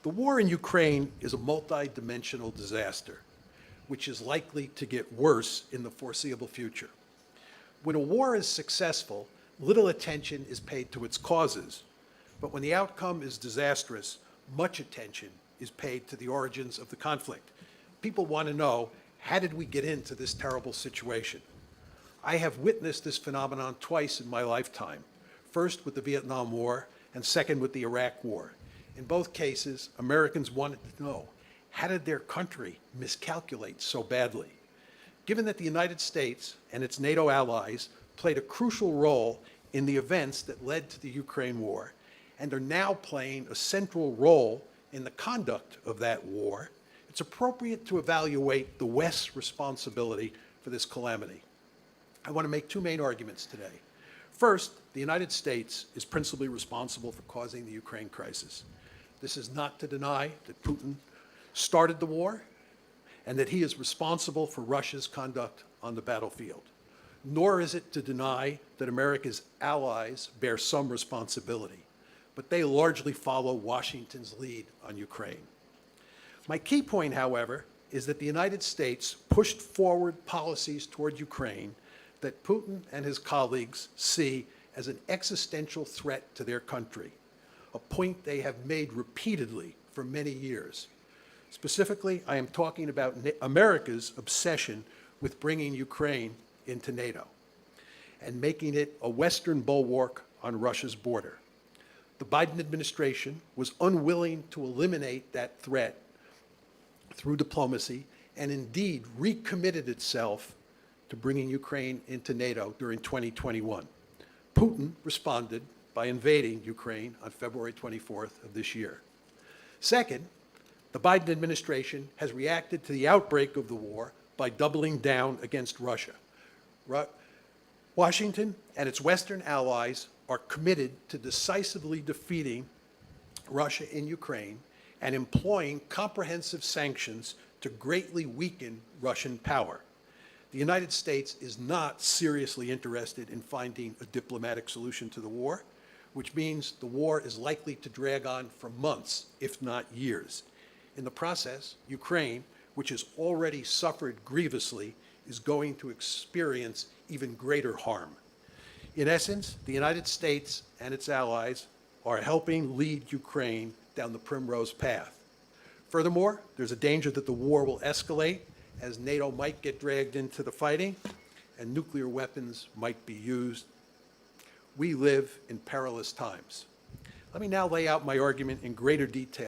The war in Ukraine is a multi-dimensional disaster, which is likely to get worse in the foreseeable future. When a war is successful, little attention is paid to its causes, but when the outcome is disastrous, much attention is paid to the origins of the conflict. People want to know, how did we get into this terrible situation? I have witnessed this phenomenon twice in my lifetime, first with the Vietnam War and second with the Iraq War. In both cases, Americans wanted to know, how did their country miscalculate so badly? Given that the United States and its NATO allies played a crucial role in the events that led to the Ukraine war and are now playing a central role in the conduct of that war, it's appropriate to evaluate the West's responsibility for this calamity. I want to make two main arguments today. First, the United States is principally responsible for causing the Ukraine crisis. This is not to deny that Putin started the war and that he is responsible for Russia's conduct on the battlefield. Nor is it to deny that America's allies bear some responsibility, but they largely follow Washington's lead on Ukraine. My key point, however, is that the United States pushed forward policies toward Ukraine that Putin and his colleagues see as an existential threat to their country, a point they have made repeatedly for many years. Specifically, I am talking about America's obsession with bringing Ukraine into NATO and making it a Western bulwark on Russia's border. The Biden administration was unwilling to eliminate that threat through diplomacy and indeed recommitted itself to bringing Ukraine into NATO during 2021. Putin responded by invading Ukraine on February 24th of this year. Second, the Biden administration has reacted to the outbreak of the war by doubling down against Russia. Washington and its Western allies are committed to decisively defeating Russia in Ukraine and employing comprehensive sanctions to greatly weaken Russian power. The United States is not seriously interested in finding a diplomatic solution to the war, which means the war is likely to drag on for months, if not years. In the process, Ukraine, which has already suffered grievously, is going to experience even greater harm. In essence, the United States and its allies are helping lead Ukraine down the primrose path. Furthermore, there's a danger that the war will escalate as NATO might get dragged into the fighting and nuclear weapons might be used. We live in perilous times. Let me now lay out my argument in greater detail